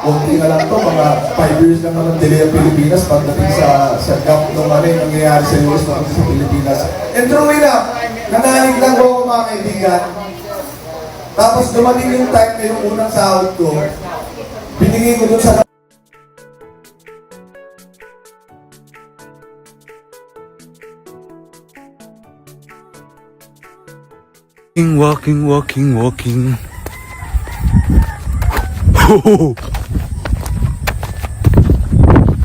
Kunti na lang to, mga 5 years lang naman delay ang Pilipinas pagdating sa gap nung ano yung nangyayari sa US na sa Pilipinas. And true enough, nanalig lang ko mga kaibigan. Tapos dumating yung time na yung unang sahod ko, binigay ko dun sa Walking.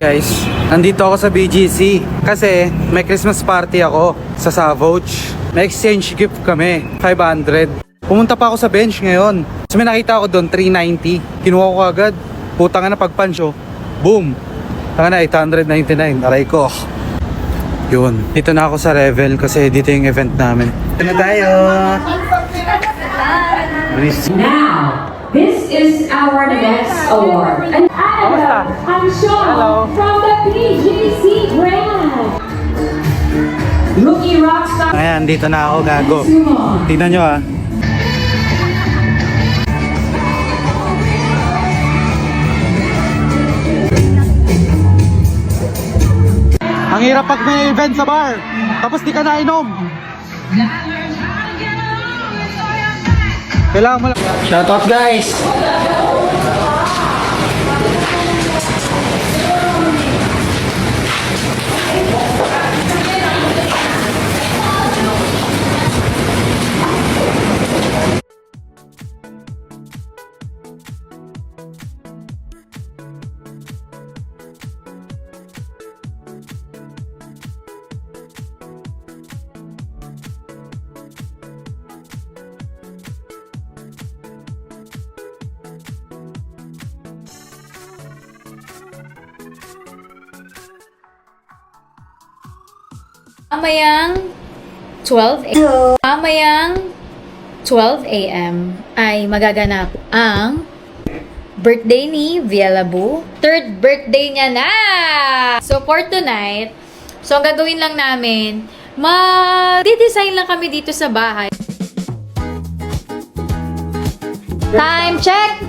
Guys, nandito ako sa BGC kasi may Christmas party ako sa Savoch. May exchange gift kami, 500. Pumunta pa ako sa bench ngayon. So may nakita ako doon, 390. Kinuha ko agad. Putang na pagpansyo. Boom! Tanga na, 899. Aray ko. Yun. Dito na ako sa Revel kasi dito yung event namin. Ito na tayo! Now, this is our next award. And Annabelle Anshon from the PGC brand. Rookie Rockstar. Ayan, dito na ako, gago. Tingnan nyo ah. Ang hirap pag may event sa bar, tapos di ka nainom. Kailangan mo lang. Shoutout guys! Mamayang 12 a.m. ay magaganap ang birthday ni Vialabu. Third birthday niya na! So for tonight, so ang gagawin lang namin, mag-design lang kami dito sa bahay. Time check!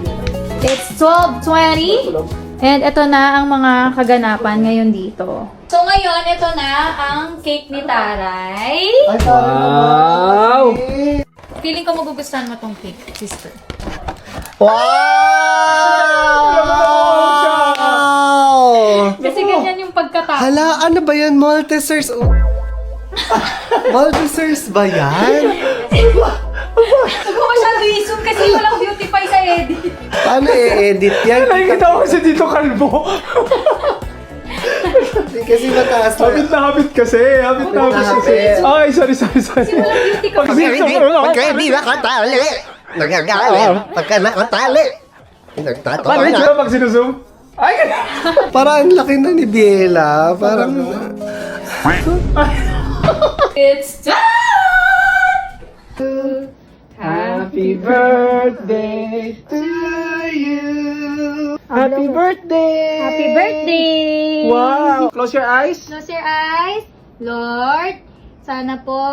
It's 12:20. And ito na ang mga kaganapan ngayon dito. So ngayon, ito na ang cake ni Taray. Wow! Feeling ko magugustuhan mo tong cake, sister. Wow! Kasi ganyan yung pagkatapos. Hala, ano ba yan? Maltesers? Maltesers ba yan? Huwag mo masyado i-zoom kasi walang beautify sa edit. Paano i-edit yan? Nakikita ko kasi dito kalbo. Kasi mataas na. Habit kasi. Habit kasi. Ay, sorry. Kasi walang beauty ka. Pagka hindi nakatali, nagagalit. Pagka nakatali, nagtatawa Paano yung na. pag sinuzoom? Ay, Parang ang laki na ni Biela. Parang... It's time! Happy birthday to you. Happy birthday. Happy birthday! Wow. Close your eyes. Close your eyes. Lord, sana po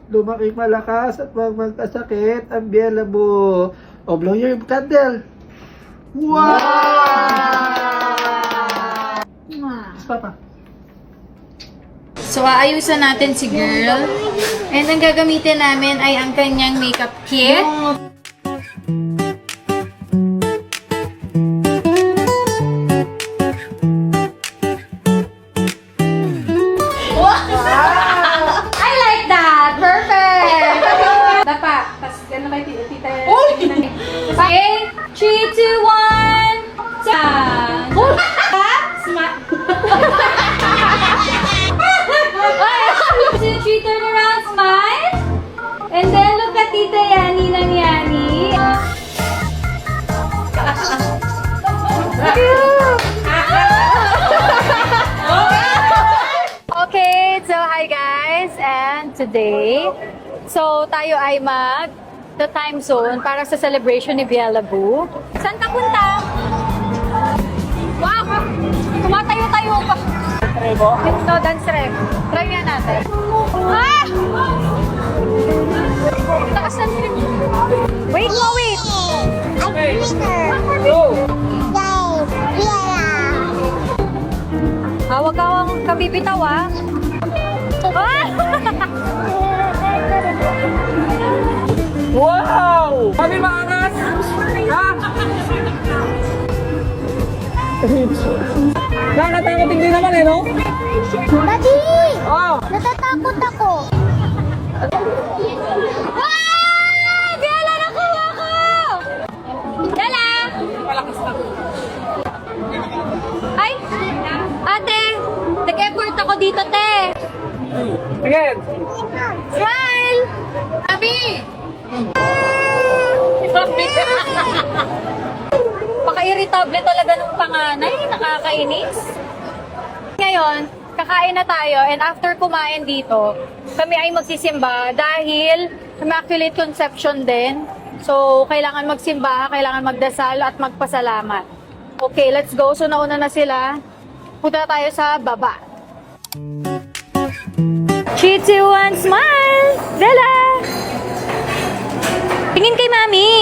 Lumaki malakas at wag magkasakit ang Vialabu. O, blow your candle. Wow! Papa. So, aayusan natin si girl. And ang gagamitin namin ay ang kanyang makeup kit. Wow! I like that! Perfect! Dapa. Tapos, gano'n kay tita. Okay? 3, 2, 1. Three, turn around, smile. And then look at Tita Yani ng Yani. Okay, so hi guys. And today, so tayo ay the time zone para sa celebration ni Vialabu. Saan ka punta? Wow! Tumatayo-tayo pa. Ito, dance rep. Try nga natin. Ah! Takas ng trip. Wait. Go! bibitaw ah. Ah! Wow! Kami maangas! Ha? Nakakatakot hindi naman eh, no? Daddy! Oh! Natatakot ako. Ah! Bella, nakuha ko! Bella! Ay! Ate! Nag-effort ako dito, te! Again! Smile! Abi! Paka-irritable talaga ng panganay. Nakakainis. Ngayon, kakain na tayo and after kumain dito, kami ay magsisimba dahil Immaculate Conception din. So, kailangan magsimba, kailangan magdasal at magpasalamat. Okay, let's go. So, nauna na sila. Punta na tayo sa baba. 3, 2, 1, smile! Bella! Tingin kay Mami!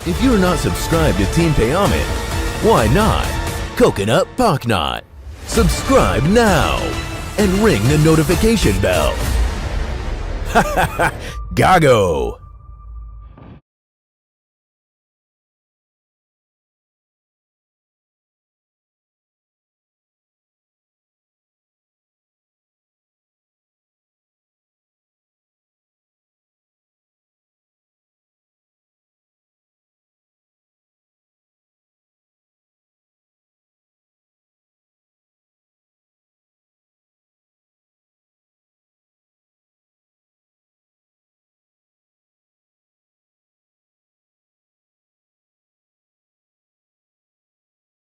If you're not subscribed to Team Payaman, why not? Coconut Pocknot. Subscribe now and ring the notification bell. Gago!